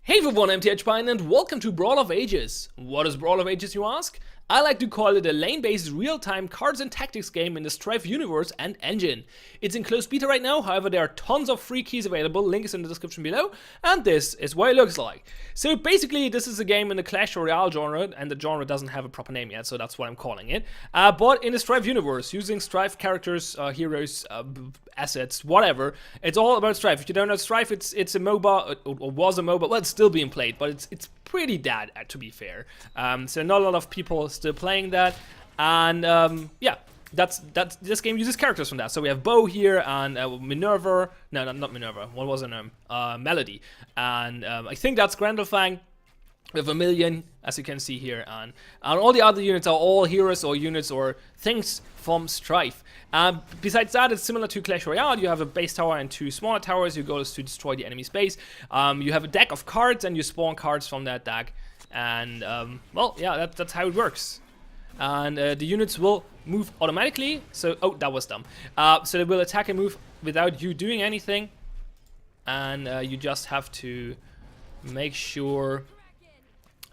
Hey everyone, I'm THPine and welcome to Brawl of Ages. What is Brawl of Ages, you ask? I like to call it a lane-based real-time cards and tactics game in the Strife universe and engine. It's in closed beta right now, however there are tons of free keys available, link is in the description below, and this is what it looks like. So basically this is a game in the Clash Royale genre, and the genre doesn't have a proper name yet, so that's what I'm calling it. But in the Strife universe, using Strife characters, heroes, assets, whatever. It's all about Strife. If you don't know Strife, it's a MOBA, or was a MOBA, well it's still being played, but it's pretty dead, to be fair. So not a lot of people still playing that, and yeah, that's this game uses characters from that. So we have Bo here and Minerva. No, not Minerva. What was her name? Melody, and I think that's Grandelfang. We have Vermilion, as you can see here, and all the other units are all heroes or units or things from Strife. Besides that, it's similar to Clash Royale. You have a base tower and two smaller towers. Your goal is to destroy the enemy's base. You have a deck of cards, and you spawn cards from that deck. And, well, yeah, that's how it works. And the units will move automatically. So, oh, that was dumb. So they will attack and move without you doing anything. And you just have to make sure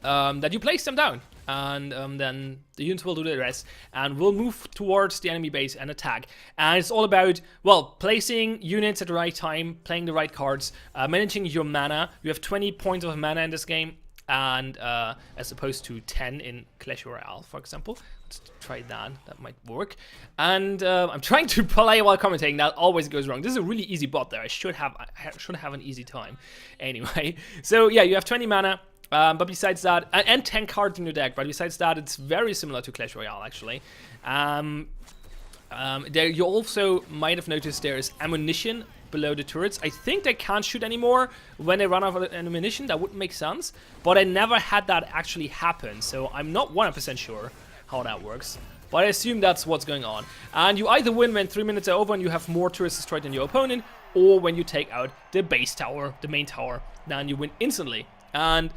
that you place them down, and then the units will do the rest, and will move towards the enemy base and attack. And it's all about, well, placing units at the right time, playing the right cards, managing your mana. You have 20 points of mana in this game, and as opposed to 10 in Clash Royale, for example. Let's try that might work. And I'm trying to play while commentating, that always goes wrong. This is a really easy bot there. I should have an easy time. Anyway, so yeah, you have 20 mana. But besides that, and 10 cards in your deck, but besides that, it's very similar to Clash Royale, actually. There you also might have noticed there is ammunition below the turrets. I think they can't shoot anymore when they run out of ammunition. That wouldn't make sense, but I never had that actually happen, so I'm not 100% sure how that works. But I assume that's what's going on. And you either win when 3 minutes are over and you have more turrets destroyed than your opponent, or when you take out the base tower, the main tower, then you win instantly. And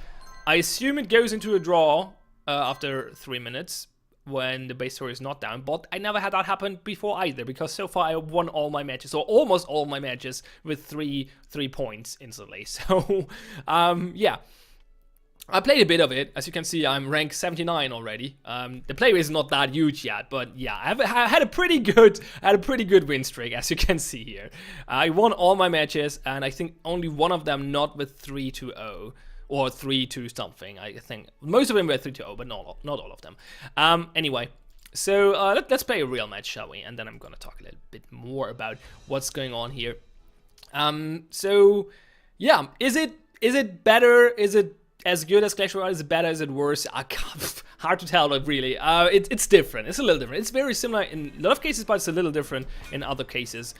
I assume it goes into a draw after 3 minutes when the base tower is not down, but I never had that happen before either, because so far I won all my matches, or almost all my matches, with three points instantly. So, yeah. I played a bit of it. As you can see, I'm rank 79 already. The player is not that huge yet, but yeah, I had a pretty good win streak, as you can see here. I won all my matches, and I think only one of them not with 3-0. Or 3-2 something. I think most of them were 3-0, but not all of them. Anyway, so let's play a real match, shall we? And then I'm gonna talk a little bit more about what's going on here. So yeah, is it better? Is it as good as Clash Royale? Is it better? Is it worse? Hard to tell, but really, it's different. It's a little different. It's very similar in a lot of cases, but it's a little different in other cases.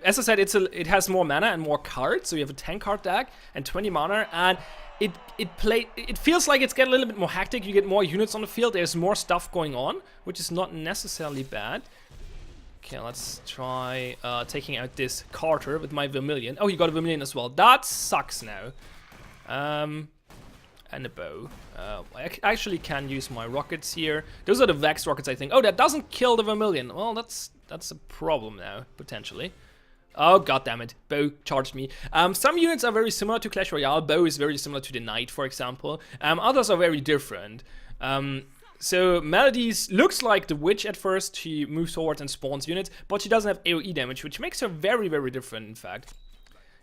As I said, it has more mana and more cards, so you have a 10 card deck and 20 mana, and it feels like it's getting a little bit more hectic. You get more units on the field, there's more stuff going on, which is not necessarily bad. Okay, let's try taking out this Carter with my Vermilion. Oh, you got a Vermilion as well. That sucks now. And a bow. I actually can use my rockets here. Those are the Vex rockets, I think. Oh, that doesn't kill the Vermilion. Well, that's a problem now, potentially. Oh, goddammit. Bo charged me. Some units are very similar to Clash Royale. Bo is very similar to the Knight, for example. Others are very different. So Melody's looks like the Witch at first. She moves forward and spawns units, but she doesn't have AoE damage, which makes her very, very different, in fact.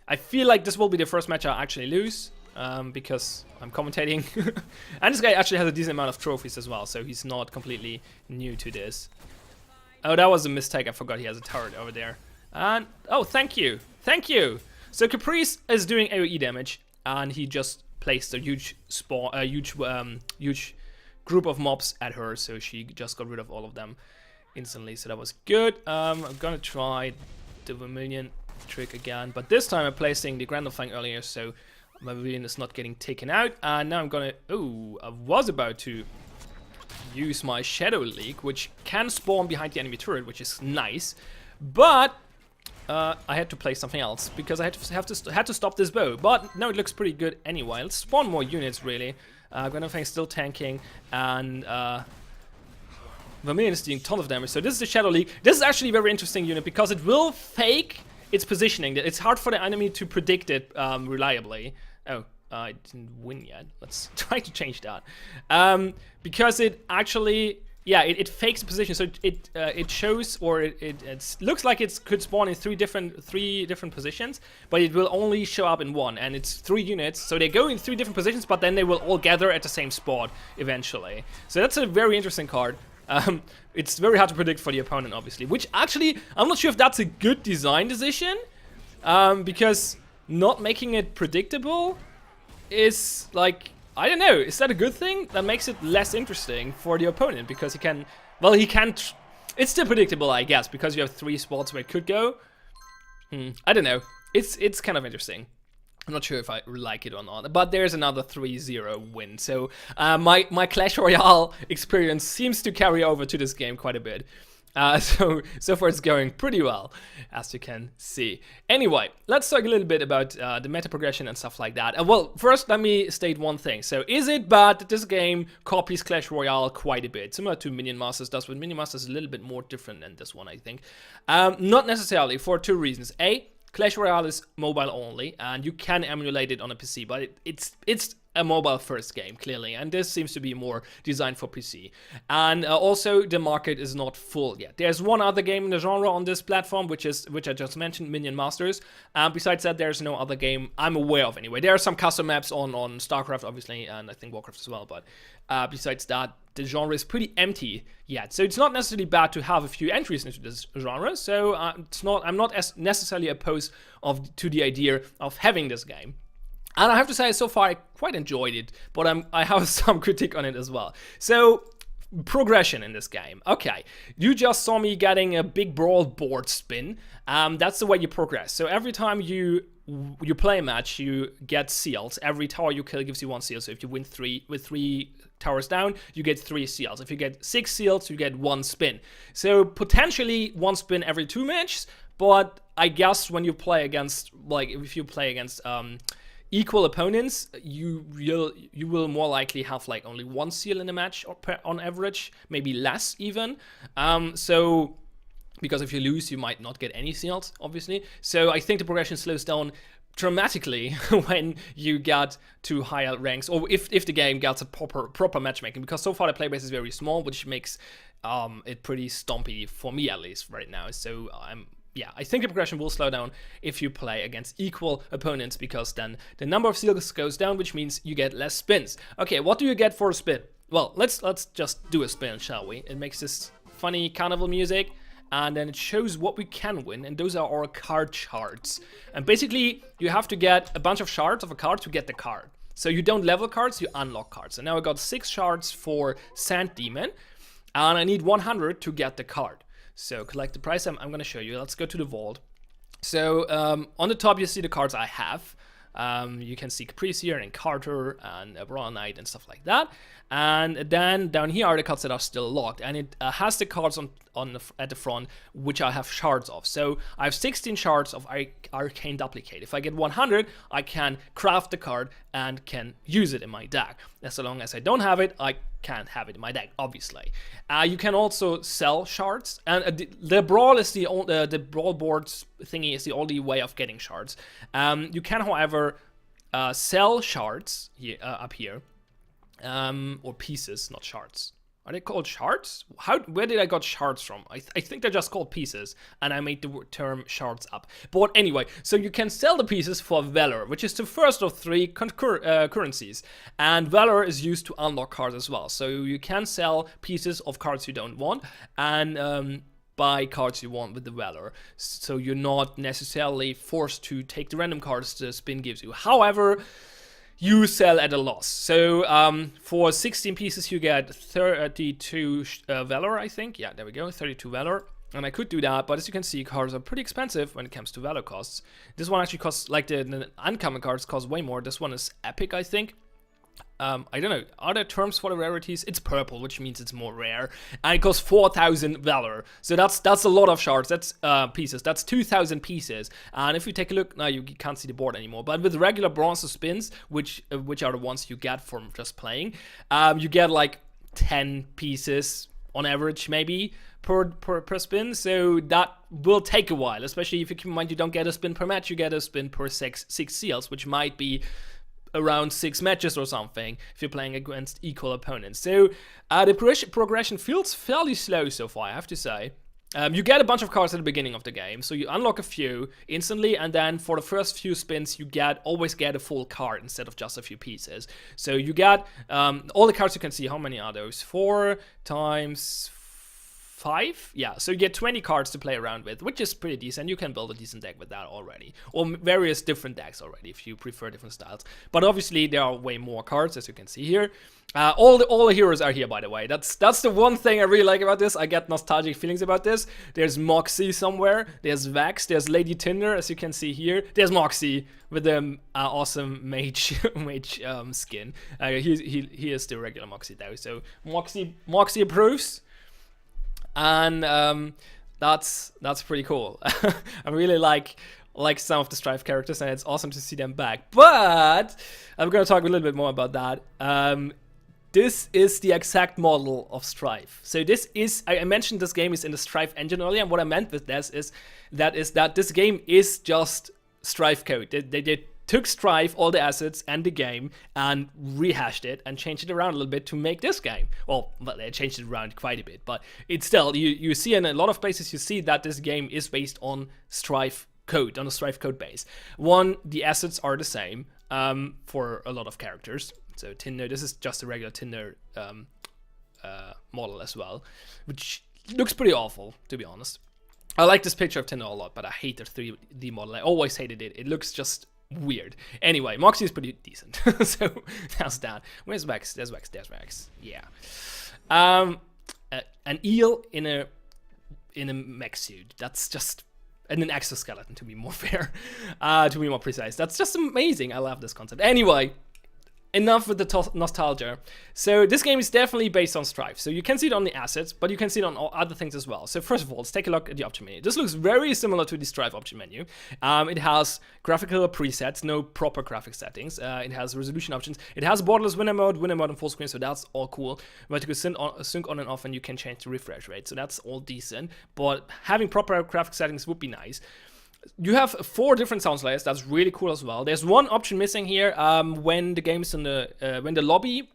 I feel like this will be the first match I actually lose. Because I'm commentating. And this guy actually has a decent amount of trophies as well, so he's not completely new to this. Oh, that was a mistake. I forgot he has a turret over there. And oh, thank you. So Caprice is doing AoE damage, and he just placed a huge huge group of mobs at her, so she just got rid of all of them instantly. So that was good. I'm gonna try the Vermilion trick again, but this time I'm placing the Grandelfang earlier, so my Vermilion is not getting taken out. And now I'm gonna... Oh, I was about to use my Shadow Leak, which can spawn behind the enemy turret, which is nice. But I had to play something else, because I had to stop this bow. But now it looks pretty good anyway. Let's spawn more units, really. Grandelfang still tanking, and Vermilion is doing a ton of damage. So this is the Shadow Leak. This is actually a very interesting unit, because it will fake its positioning. It's hard for the enemy to predict it reliably. Oh, I didn't win yet. Let's try to change that. Because it actually, yeah, it fakes the position, so it shows, or it looks like it could spawn in three different positions, but it will only show up in one, and it's 3 units, so they go in 3 different positions, but then they will all gather at the same spot eventually. So that's a very interesting card. It's very hard to predict for the opponent, obviously, which actually, I'm not sure if that's a good design decision, because not making it predictable is like, I don't know, is that a good thing? That makes it less interesting for the opponent, because he can, well, he can't, it's still predictable, I guess, because you have 3 spots where it could go. I don't know, it's kind of interesting. I'm not sure if I like it or not, but there's another 3-0 win, so my Clash Royale experience seems to carry over to this game quite a bit. So far it's going pretty well, as you can see. Anyway, let's talk a little bit about the meta progression and stuff like that. Well, first let me state one thing. So is it bad that this game copies Clash Royale quite a bit, similar to Minion Masters does, but Minion Masters is a little bit more different than this one, I think. Not necessarily, for 2 reasons. A, Clash Royale is mobile only, and you can emulate it on a PC, but it's a mobile first game, clearly, and this seems to be more designed for PC. And also, the market is not full yet. There's one other game in the genre on this platform, which I just mentioned, Minion Masters. Besides that, there's no other game I'm aware of anyway. There are some custom maps on StarCraft, obviously, and I think Warcraft as well, but besides that, the genre is pretty empty yet. So it's not necessarily bad to have a few entries into this genre, so I'm not as necessarily opposed to the idea of having this game. And I have to say, so far I quite enjoyed it, but I have some critique on it as well. So, progression in this game. Okay, you just saw me getting a big brawl board spin. That's the way you progress. So every time you play a match, you get seals. Every tower you kill gives you 1 seal. So if you win 3 with 3 towers down, you get 3 seals. If you get 6 seals, you get 1 spin. So potentially 1 spin every 2 matches. But I guess when you play against, like, if you play against equal opponents, you will more likely have like only 1 seal in a match on average, maybe less even. So because if you lose, you might not get any seals, obviously. So I think the progression slows down dramatically when you get to higher ranks, or if the game gets a proper matchmaking, because so far the playbase is very small, which makes it pretty stompy for me, at least right now. So yeah, I think the progression will slow down if you play against equal opponents, because then the number of seals goes down, which means you get less spins. Okay, what do you get for a spin? Well, let's just do a spin, shall we? It makes this funny carnival music, and then it shows what we can win, and those are our card shards. And basically, you have to get a bunch of shards of a card to get the card. So you don't level cards, you unlock cards. And now I got 6 shards for Sand Demon, and I need 100 to get the card. So collect the price, I'm going to show you. Let's go to the vault. So on the top you see the cards I have. You can see Capricier and Carter and Brawl Knight and stuff like that. And then down here are the cards that are still locked, and it has the cards at the front which I have shards of. So I have 16 shards of Arcane Duplicate. If I get 100, I can craft the card and can use it in my deck. As long as I don't have it, I can't have it in my deck, obviously. You can also sell shards, and the brawl is the brawl boards thingy is the only way of getting shards. You can, however, sell shards here, up here, or pieces, not shards. Are they called shards? Where did I got shards from? I think they're just called pieces, and I made the term shards up. But anyway, so you can sell the pieces for Valor, which is the first of 3 currencies. And Valor is used to unlock cards as well. So you can sell pieces of cards you don't want, and buy cards you want with the Valor. So you're not necessarily forced to take the random cards the spin gives you. However, you sell at a loss. So for 16 pieces you get 32 Valor, I think. Yeah, there we go, 32 Valor. And I could do that, but as you can see, cards are pretty expensive when it comes to Valor costs. This one actually costs, like the uncommon cards cost way more. This one is epic, I think. I don't know, are there terms for the rarities? It's purple, which means it's more rare, and it costs 4,000 Valor. So that's a lot of shards. That's pieces. That's 2,000 pieces. And if you take a look, now you can't see the board anymore. But with regular bronze spins, which are the ones you get from just playing, you get like 10 pieces on average, maybe per spin. So that will take a while, especially if you keep in mind you don't get a spin per match. You get a spin per six seals, which might be around 6 matches or something if you're playing against equal opponents. So the progression feels fairly slow so far, I have to say. You get a bunch of cards at the beginning of the game, so you unlock a few instantly, and then for the first few spins you always get a full card instead of just a few pieces. So you get all the cards you can see. How many are those? 4 times 5? Yeah, so you get 20 cards to play around with, which is pretty decent. You can build a decent deck with that already, or various different decks already if you prefer different styles. But obviously there are way more cards, as you can see here. All the heroes are here, by the way. That's the one thing I really like about this. I get nostalgic feelings about this. There's Moxie somewhere, there's Vex, there's Lady Tinder, as you can see here. There's Moxie with the awesome mage skin. He is the regular Moxie though, so Moxie approves. And that's pretty cool. I really like some of the Strife characters, and it's awesome to see them back. But I'm gonna talk a little bit more about that. This is the exact model of Strife. So this is, I mentioned this game is in the Strife engine earlier, and what I meant with this is that this game is just Strife code. They took Strife, all the assets and the game, and rehashed it and changed it around a little bit to make this game. Well, they changed it around quite a bit, but it's still, you see in a lot of places, you see that this game is based on Strife code, on a Strife code base. The assets are the same for a lot of characters. So Tinder, this is just a regular Tinder model as well, which looks pretty awful, to be honest. I like this picture of Tinder a lot, but I hate the 3D model. I always hated it. It looks just weird. Anyway, Moxie is pretty decent. So that's that. Where's Vex? There's Vex. There's Vex. Yeah. An eel in a mech suit. That's just an exoskeleton, to be more fair. To be more precise. That's just amazing. I love this concept. Anyway. Enough with the nostalgia. So this game is definitely based on Strife. So you can see it on the assets, but you can see it on all other things as well. So first of all, let's take a look at the option menu. This looks very similar to the Strife option menu. It has graphical presets, no proper graphic settings. It has resolution options. It has borderless winner mode and full screen, so that's all cool. But you can sync on and off, and you can change the refresh rate. So that's all decent. But having proper graphic settings would be nice. You have 4 different sound layers. That's really cool as well. There's one option missing here. When the game's in when the lobby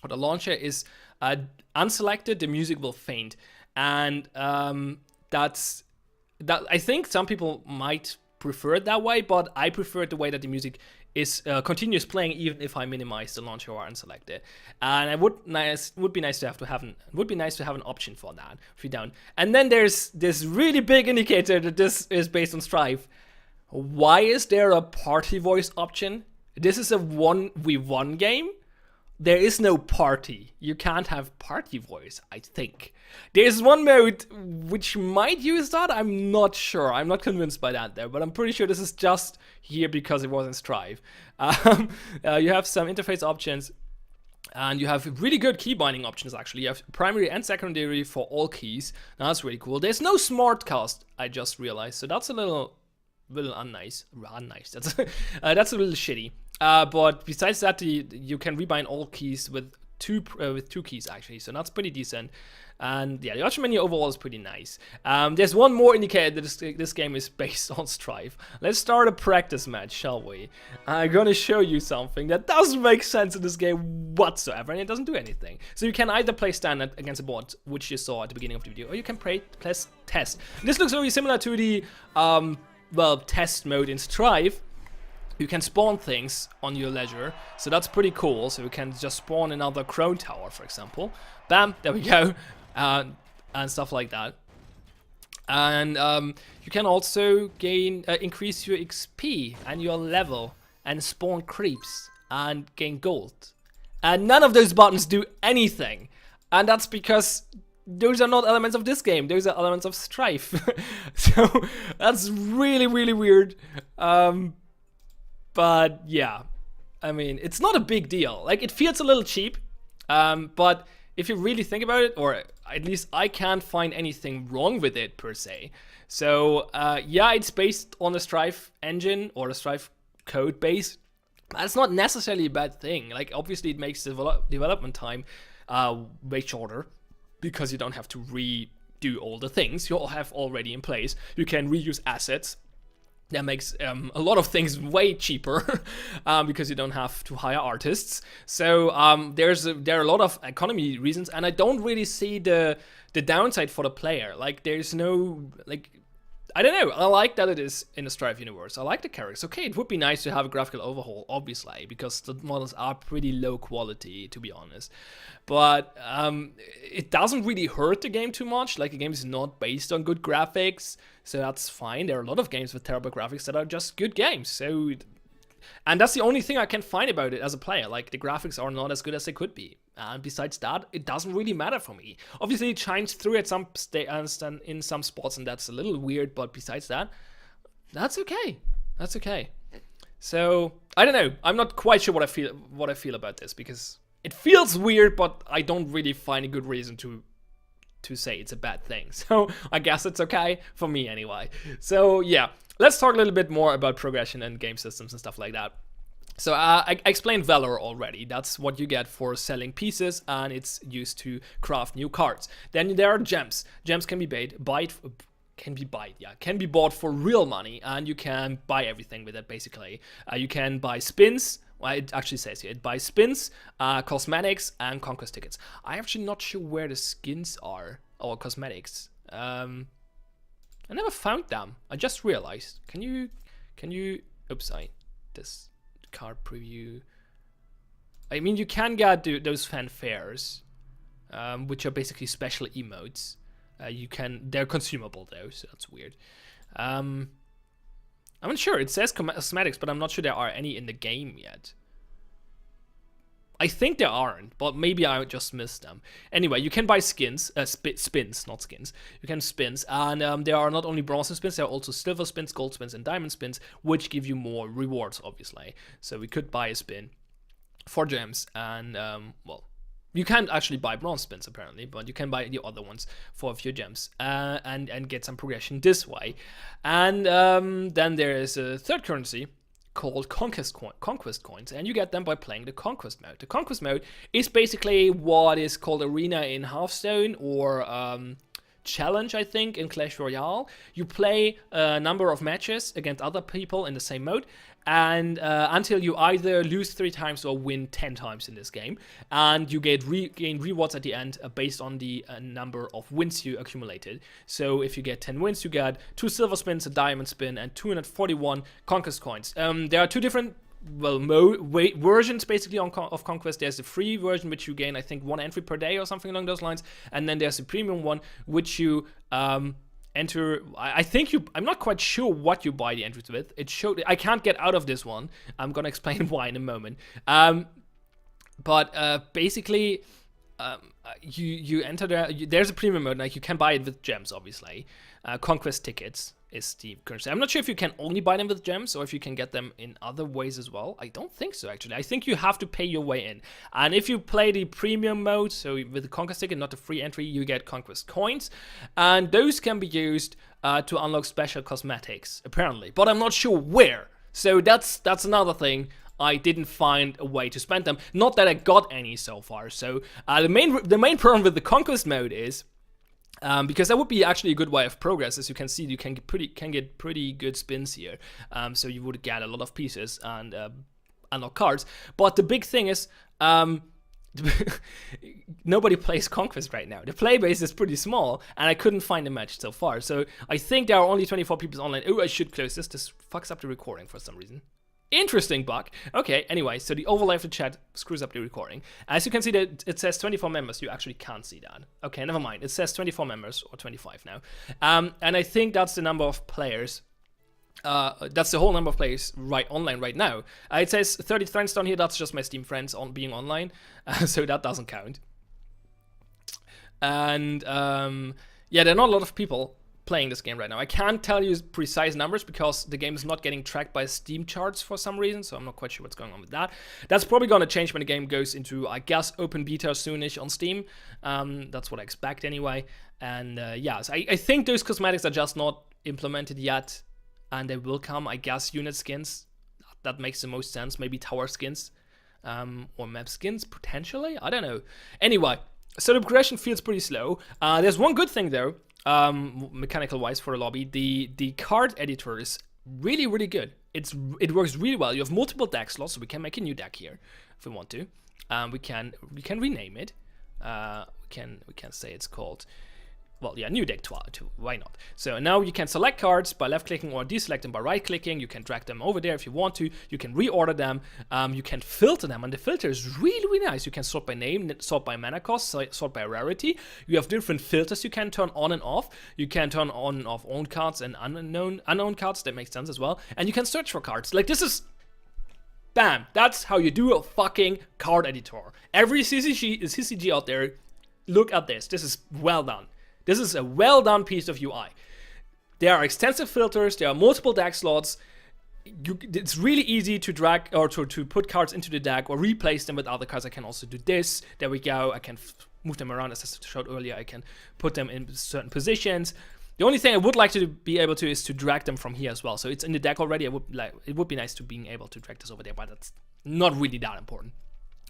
or the launcher is unselected, the music will faint, and that's I think some people might prefer it that way, but I prefer it the way that the music is continuous playing even if I minimize the launcher or unselect it. And it would be nice to have an option for that if you don't. And then there's this really big indicator that this is based on Strife. Why is there a party voice option? This is a 1v1 game. There is no party. You can't have party voice, I think. There's one mode which might use that. I'm not sure. I'm not convinced by that there, but I'm pretty sure this is just here because it wasn't Strife. You have some interface options, and you have really good key binding options, actually. You have primary and secondary for all keys. Now, that's really cool. There's no smart cast, I just realized, so that's a little unnice. That's a little shitty. But besides that, you can rebind all keys with two keys, actually, so that's pretty decent. And yeah, the option menu overall is pretty nice. There's one more indicator that this game is based on Strife. Let's start a practice match, shall we? I'm gonna show you something that doesn't make sense in this game whatsoever, and it doesn't do anything. So you can either play standard against a bot, which you saw at the beginning of the video, or you can play test. This looks very similar to the test mode in Strife. You can spawn things on your leisure, so that's pretty cool. So you can just spawn another Crone Tower, for example. Bam, there we go, and stuff like that. And you can also increase your XP and your level, and spawn creeps and gain gold. And none of those buttons do anything, and that's because those are not elements of this game. Those are elements of Strife. So that's really, really weird. But yeah, I mean, it's not a big deal. Like, it feels a little cheap, but if you really think about it, or at least I can't find anything wrong with it per se. So yeah, it's based on the Strife engine or the Strife code base. That's not necessarily a bad thing. Like, obviously it makes the development time way shorter, because you don't have to redo all the things you all have already in place. You can reuse assets. That makes a lot of things way cheaper because you don't have to hire artists. So there are a lot of economy reasons, and I don't really see the downside for the player. Like there's no like. I don't know. I like that it is in the Strife universe. I like the characters. Okay, it would be nice to have a graphical overhaul, obviously, because the models are pretty low quality, to be honest. But it doesn't really hurt the game too much. Like, the game is not based on good graphics, so that's fine. There are a lot of games with terrible graphics that are just good games. So, and that's the only thing I can find about it as a player. Like, the graphics are not as good as they could be. And besides that, it doesn't really matter for me. Obviously, it shines through at some in some spots, and that's a little weird. But besides that, that's okay. That's okay. So I don't know. I'm not quite sure what I feel about this, because it feels weird, but I don't really find a good reason to say it's a bad thing. So I guess it's okay for me anyway. So yeah, let's talk a little bit more about progression and game systems and stuff like that. So I explained Valor already. That's what you get for selling pieces, and it's used to craft new cards. Then there are gems. Gems can be bought for real money, and you can buy everything with it, basically. You can buy spins. Well, it actually says here, it buys spins, cosmetics, and conquest tickets. I'm actually not sure where the skins are, or cosmetics. I never found them. I just realized. Can you, oops, this card preview. I mean, you can get those fanfares, which are basically special emotes. They're consumable though, so that's weird. I'm not sure. It says cosmetics, but I'm not sure there are any in the game yet. I think there aren't, but maybe I just missed them. Anyway, you can buy skins, spins, not skins. You can spins, and there are not only bronze spins, there are also silver spins, gold spins, and diamond spins, which give you more rewards, obviously. So we could buy a spin for gems, and well, you can't actually buy bronze spins apparently, but you can buy the other ones for a few gems, and get some progression this way. And then there is a third currency called conquest coins, and you get them by playing the conquest mode. The conquest mode is basically what is called arena in Hearthstone, or challenge, I think, in Clash Royale. You play a number of matches against other people in the same mode, and until you either lose 3 times or win 10 times in this game, and you gain rewards at the end based on the number of wins you accumulated. So if you get 10 wins, you get 2 silver spins, a diamond spin, and 241 conquest coins. There are 2 different versions basically of Conquest. There's the free version, which you gain, I think, 1 entry per day or something along those lines, and then there's the premium one, which you enter. I'm not quite sure what you buy the entries with. I can't get out of this one. I'm gonna explain why in a moment. But basically, you enter there. There's a premium mode, like you can buy it with gems, obviously. Conquest tickets is the currency. I'm not sure if you can only buy them with gems or if you can get them in other ways as well. I don't think so, actually. I think you have to pay your way in. And if you play the premium mode, so with the conquest ticket, not the free entry, you get conquest coins. And those can be used to unlock special cosmetics, apparently. But I'm not sure where. So that's another thing. I didn't find a way to spend them. Not that I got any so far. So the main problem with the conquest mode is, because that would be actually a good way of progress. As you can see, you can get pretty good spins here. So you would get a lot of pieces and unlock cards. But the big thing is, nobody plays Conquest right now. The play base is pretty small, and I couldn't find a match so far. So I think there are only 24 people online. Oh, I should close this. This fucks up the recording for some reason. Interesting bug. Okay, anyway, so the overlay of the chat screws up the recording. As you can see, that it says 24 members. You actually can't see that. Okay, never mind. It says 24 members, or 25 now. And I think that's the number of players. That's the whole number of players online right now. It says 30 friends down here. That's just my Steam friends being online. So that doesn't count. And yeah, there are not a lot of people playing this game right now. I can't tell you precise numbers because the game is not getting tracked by Steam charts for some reason, so I'm not quite sure what's going on with that. That's probably going to change when the game goes into, I guess, open beta soonish on Steam. That's what I expect anyway. And yeah, so I think those cosmetics are just not implemented yet, and they will come. I guess unit skins, that makes the most sense. Maybe tower skins, or map skins potentially. I don't know. Anyway, so the progression feels pretty slow. There's one good thing though. Mechanical wise for the lobby, the card editor is really, really good. It works really well. You have multiple deck slots, so we can make a new deck here if we want to. We can rename it. We can say it's called, well, yeah, new deck 12, why not? So now you can select cards by left clicking or deselect them by right clicking. You can drag them over there if you want to. You can reorder them. You can filter them, and the filter is really, really nice. You can sort by name, sort by mana cost, sort by rarity. You have different filters you can turn on and off. You can turn on and off owned cards and unknown cards. That makes sense as well. And you can search for cards. Like, this is, bam, that's how you do a fucking card editor. Every CCG out there, look at this. This is well done. This is a well done piece of UI. There are extensive filters, there are multiple deck slots. It's really easy to drag or to put cards into the deck or replace them with other cards. I can also do this. There we go. I can move them around, as I showed earlier. I can put them in certain positions. The only thing I would like to be able to is to drag them from here as well. So it's in the deck already. It would be nice to being able to drag this over there, but that's not really that important.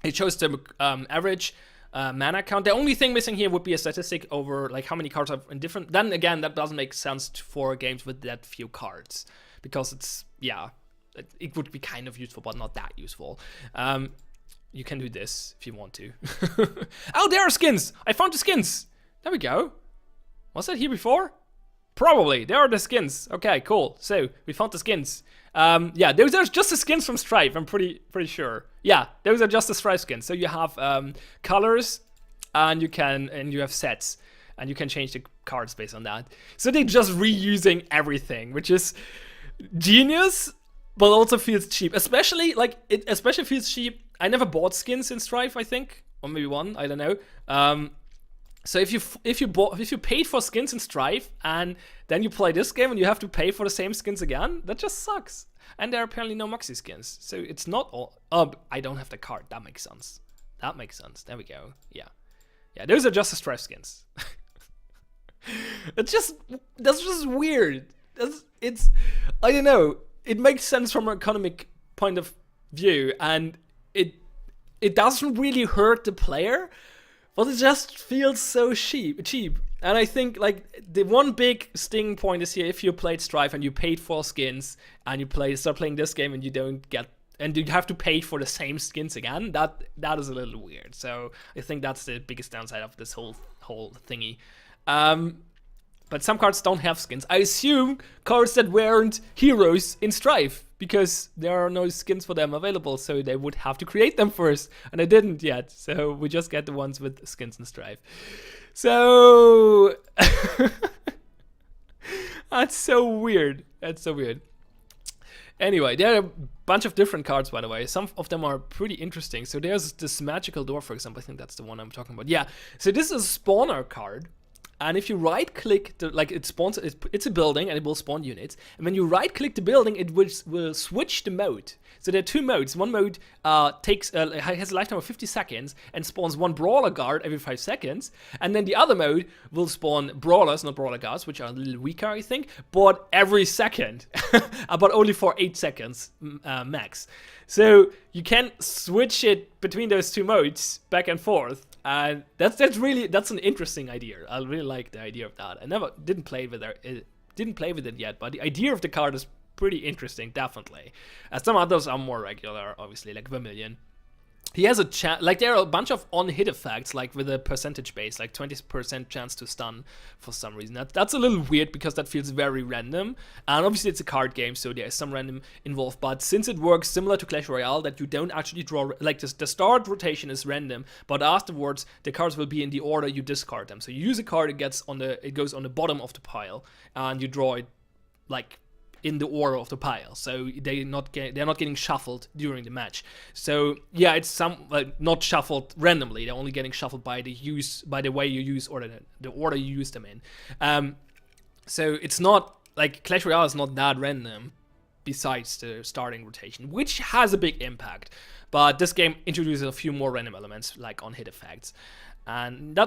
It shows the average mana count. The only thing missing here would be a statistic over like how many cards are in different. Then again, that doesn't make sense for games with that few cards, because it's, yeah, it would be kind of useful, but not that useful. You can do this if you want to. Oh, there are skins. I found the skins. There we go. Was that here before? Probably. There are the skins. Okay, cool. So we found the skins. Yeah, those are just the skins from Strife. I'm pretty sure. Yeah, those are just the Strife skins. So you have colors, and you have sets, and you can change the cards based on that. So they're just reusing everything, which is genius, but also feels cheap. Especially especially feels cheap. I never bought skins in Strife, I think, or maybe one. I don't know. So if you paid for skins in Strife and then you play this game and you have to pay for the same skins again, that just sucks. And there are apparently no Moxie skins, so it's not all. Oh, I don't have the card. That makes sense. That makes sense. There we go. Yeah, those are just the Strife skins. That's just weird. It's I don't know. It makes sense from an economic point of view, and it doesn't really hurt the player. But it just feels so cheap. And I think like the one big sting point is here: if you played Strife and you paid for skins and you start playing this game and you don't get, and you have to pay for the same skins again, that is a little weird. So I think that's the biggest downside of this whole thingy. But some cards don't have skins. I assume cards that weren't heroes in Strife, because there are no skins for them available, so they would have to create them first, and they didn't yet. So we just get the ones with skins in Strife. So that's so weird. Anyway, there are a bunch of different cards, by the way. Some of them are pretty interesting. So there's this magical door, for example. I think that's the one I'm talking about. Yeah. So this is a spawner card. And if you right-click, it spawns, it's a building and it will spawn units. And when you right-click the building, it will switch the mode. So there are two modes. One mode has a lifetime of 50 seconds and spawns one brawler guard every 5 seconds. And then the other mode will spawn brawlers, not brawler guards, which are a little weaker, I think, but every second. But only for 8 seconds max. So you can switch it between those two modes back and forth. And that's an interesting idea. I really like the idea of that. I didn't play with it yet, but the idea of the card is pretty interesting, definitely. Some others are more regular, obviously, like Vermilion. He has a chance, like there are a bunch of on-hit effects, like with a percentage base, like 20% chance to stun for some reason. That's a little weird because that feels very random. And obviously it's a card game, so there is some random involved. But since it works similar to Clash Royale, that you don't actually draw, like the start rotation is random, but afterwards the cards will be in the order you discard them. So you use a card, it goes on the bottom of the pile, and you draw it like in the order of the pile, so they're not getting shuffled during the match. So yeah, it's not shuffled randomly. They're only getting shuffled by the way you use, or the order you use them in. So it's not like Clash Royale is not that random, besides the starting rotation, which has a big impact. But this game introduces a few more random elements, like on hit effects, and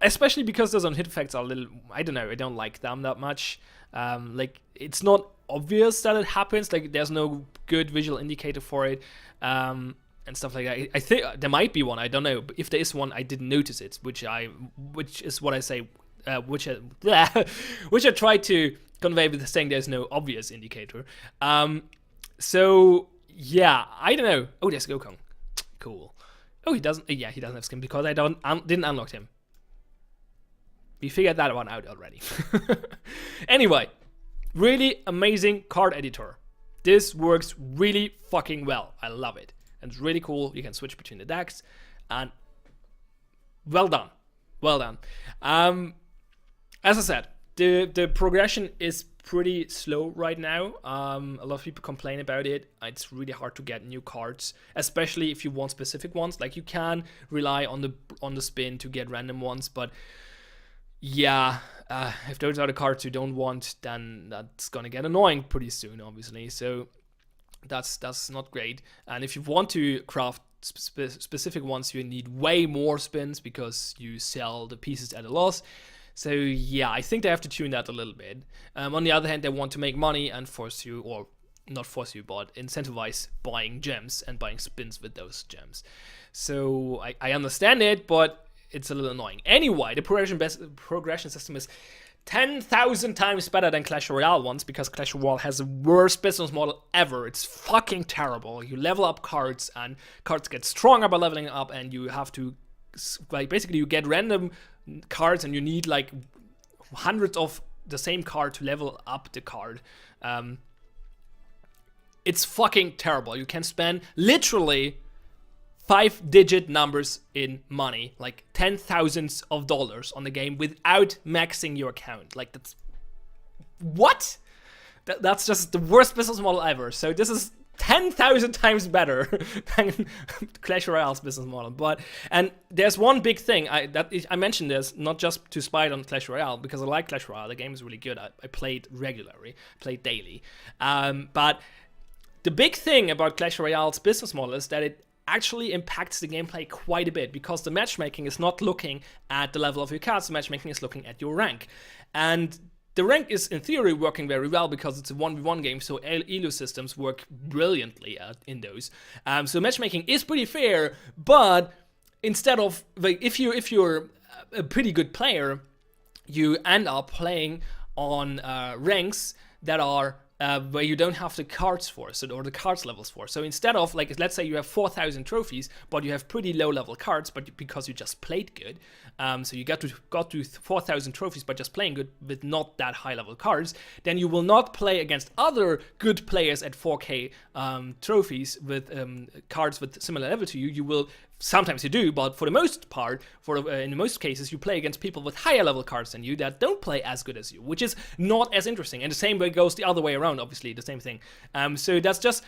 especially because those on hit effects are a little, I don't know, I don't like them that much. Like it's not obvious that it happens, like there's no good visual indicator for it, and stuff like that. I think there might be one, I don't know, but if there is one, I didn't notice it, which is what I say, which I try to convey with saying there's no obvious indicator. So yeah, I don't know. Oh, there's Gokong. Cool. Oh, he doesn't. Yeah, he doesn't have skin because I didn't unlock him. We figured that one out already. Anyway, really amazing card editor. This works really fucking well. I love it. And it's really cool. You can switch between the decks. And well done. Well done. As I said, the progression is pretty slow right now. A lot of people complain about it. It's really hard to get new cards, especially if you want specific ones. Like, you can rely on the spin to get random ones, but yeah, if those are the cards you don't want, then that's gonna get annoying pretty soon, obviously. So that's not great. And if you want to craft specific ones, you need way more spins because you sell the pieces at a loss. So yeah, I think they have to tune that a little bit. On the other hand, they want to make money and force you, or not force you, but incentivize buying gems and buying spins with those gems. So I understand it, but it's a little annoying. Anyway, the progression system is 10,000 times better than Clash Royale ones, because Clash Royale has the worst business model ever. It's fucking terrible. You level up cards, and cards get stronger by leveling up, and you have to, like, basically you get random cards, and you need like hundreds of the same card to level up the card. It's fucking terrible. You can spend literally 5-digit numbers in money, like $10,000s on the game without maxing your account. Like, that's what? That's just the worst business model ever. So this is 10,000 times better than Clash Royale's business model. And there's one big thing I mentioned this not just to spite on Clash Royale, because I like Clash Royale. The game is really good. I played regularly, played daily. But the big thing about Clash Royale's business model is that it actually impacts the gameplay quite a bit, because the matchmaking is not looking at the level of your cards. The matchmaking is looking at your rank. And the rank is, in theory, working very well because it's a 1v1 game, so elo systems work brilliantly in those. So matchmaking is pretty fair, but instead of, like, if you're a pretty good player, you end up playing on ranks that are where you don't have the cards for, or the cards levels for. So instead of, like, let's say you have 4,000 trophies, but you have pretty low level cards, but because you just played good, so you got to 4,000 trophies by just playing good with not that high level cards, then you will not play against other good players at 4K trophies with cards with similar level to you. You will, sometimes you do, but for the most part, in most cases, you play against people with higher level cards than you that don't play as good as you, which is not as interesting. And the same way goes the other way around, obviously, the same thing. So that's just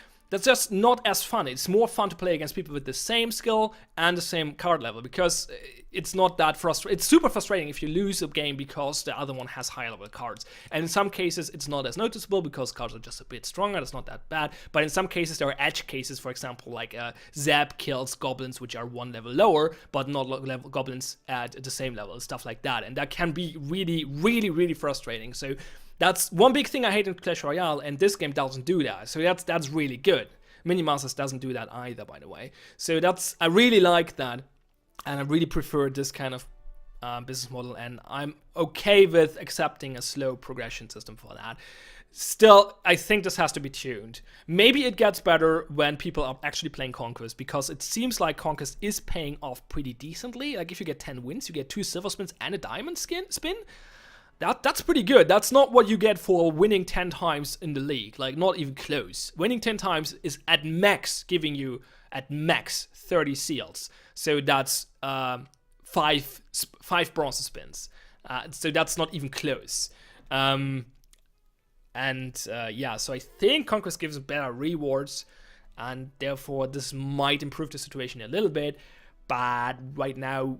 not as fun. It's more fun to play against people with the same skill and the same card level, because it's not that frustrating. It's super frustrating if you lose a game because the other one has higher level cards. And in some cases, it's not as noticeable because cards are just a bit stronger. It's not that bad. But in some cases, there are edge cases, for example, like Zap kills goblins, which are one level lower, but not goblins at the same level, stuff like that. And that can be really, really, really frustrating. So that's one big thing I hate in Clash Royale, and this game doesn't do that. So that's really good. Minimasters doesn't do that either, by the way. So I really like that, and I really prefer this kind of business model, and I'm okay with accepting a slow progression system for that. Still, I think this has to be tuned. Maybe it gets better when people are actually playing Conquest, because it seems like Conquest is paying off pretty decently. Like, if you get 10 wins, you get 2 silver spins and a diamond spin. That's pretty good. That's not what you get for winning 10 times in the league. Like, not even close. Winning 10 times is at max giving you, at max, 30 seals. So that's 5 bronze spins. So that's not even close. Yeah, so I think Conquest gives better rewards, and therefore this might improve the situation a little bit. But right now,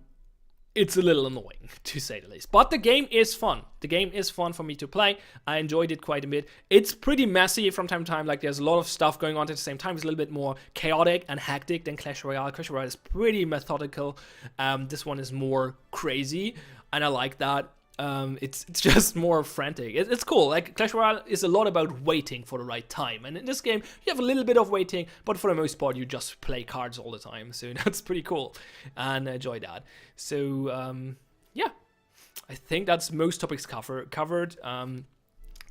it's a little annoying, to say the least. But the game is fun. The game is fun for me to play. I enjoyed it quite a bit. It's pretty messy from time to time. Like, there's a lot of stuff going on at the same time. It's a little bit more chaotic and hectic than Clash Royale. Clash Royale is pretty methodical. This one is more crazy, and I like that. It's just more frantic. It's cool. Like, Clash Royale is a lot about waiting for the right time, and in this game you have a little bit of waiting, but for the most part you just play cards all the time. So that's pretty cool, and I enjoy that. So yeah, I think that's most topics covered.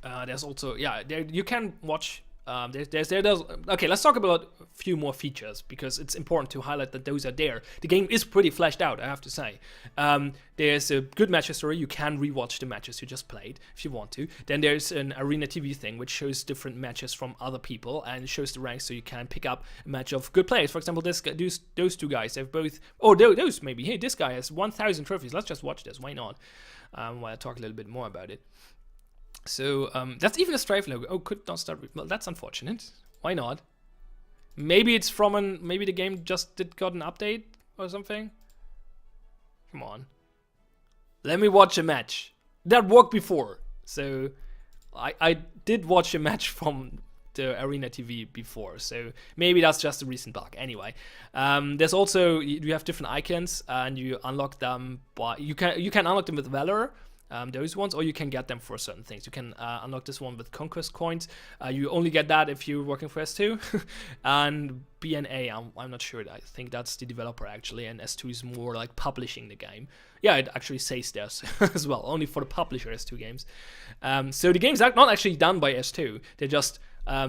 There's also, yeah, there you can watch. There's okay, let's talk about a few more features because it's important to highlight that those are there. The game is pretty fleshed out, I have to say. There's a good match history. You can rewatch the matches you just played if you want to. Then there's an Arena TV thing which shows different matches from other people and it shows the ranks, so you can pick up a match of good players. For example, those two guys have both. Oh, those maybe. Hey, this guy has 1,000 trophies. Let's just watch this. Why not? While I talk a little bit more about it. So that's even a Strife logo. Oh, could not start. Well, that's unfortunate. Why not? Maybe it's from maybe the game just got an update or something. Come on. Let me watch a match. That worked before. So I did watch a match from the Arena TV before. So maybe that's just a recent bug. Anyway, there's also you have different icons and you unlock them. But you can unlock them with Valor. Those ones, or you can get them for certain things. You can unlock this one with Conquest coins. You only get that if you're working for S2. And BNA, I'm not sure. I think that's the developer actually, and S2 is more like publishing the game. Yeah, it actually says this as well, only for the publisher S2 games. So the game's not actually done by S2. They just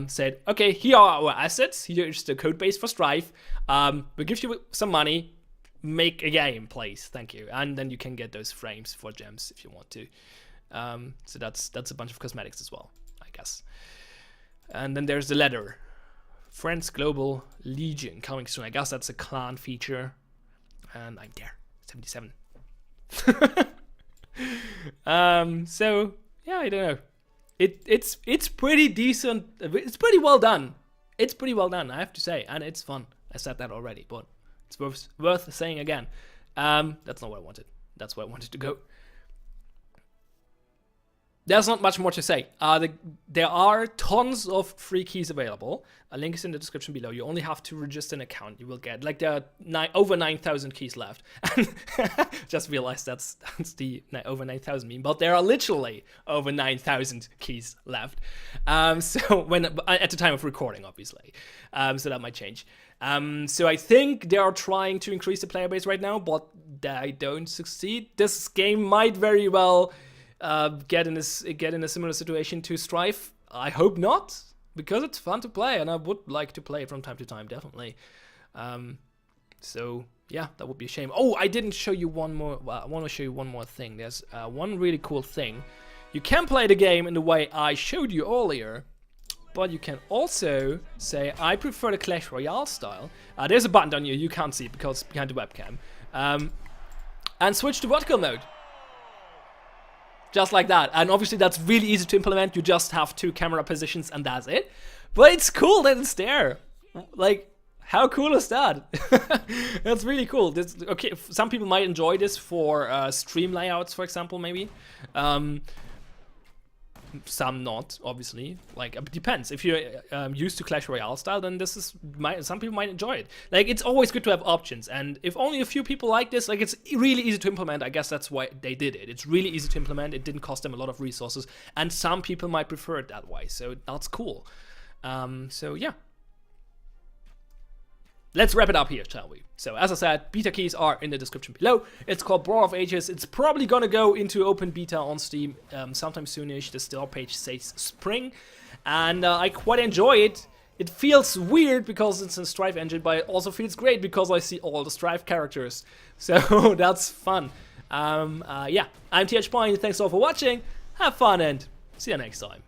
said, okay, here are our assets. Here's the code base for Strife. We'll give you some money. Make a game, please. Thank you. And then you can get those frames for gems if you want to. So that's a bunch of cosmetics as well, I guess. And then there's the letter. Friends Global Legion coming soon. I guess that's a clan feature. And I'm there. 77. So yeah, I don't know. It's pretty decent. It's pretty well done. It's pretty well done, I have to say, and it's fun. I said that already, but it's worth saying again. That's not what I wanted. That's where I wanted to go. There's not much more to say. There are tons of free keys available. A link is in the description below. You only have to register an account. You will get, like, there are over 9,000 keys left. Just realized that's the over 9,000 meme. But there are literally over 9,000 keys left. So at the time of recording, obviously. So that might change. So I think they are trying to increase the player base right now, but they don't succeed. This game might very well get in a similar situation to Strife. I hope not, because it's fun to play, and I would like to play it from time to time, definitely. So yeah, that would be a shame. Oh, I didn't show you one more. Well, I want to show you one more thing. There's one really cool thing. You can play the game in the way I showed you earlier, but you can also say, I prefer the Clash Royale style. There's a button down here, you can't see it because it's behind the webcam. And switch to vertical mode. Just like that. And obviously that's really easy to implement. You just have 2 camera positions and that's it. But it's cool that it's there. Like, how cool is that? That's really cool. Okay, some people might enjoy this for stream layouts, for example, maybe. Some not, obviously. Like, it depends. If you're used to Clash Royale style, then some people might enjoy it. Like, it's always good to have options, and if only a few people like this, like, it's really easy to implement. I guess that's why they did it. It's really easy to implement. It didn't cost them a lot of resources, and some people might prefer it that way. So that's cool. So yeah. Let's wrap it up here, shall we? So, as I said, beta keys are in the description below. It's called Brawl of Ages. It's probably gonna go into open beta on Steam sometime soonish. The store page says spring. And I quite enjoy it. It feels weird because it's in Strife engine, but it also feels great because I see all the Strife characters. So, that's fun. Yeah, I'm TH Point. Thanks all for watching. Have fun and see you next time.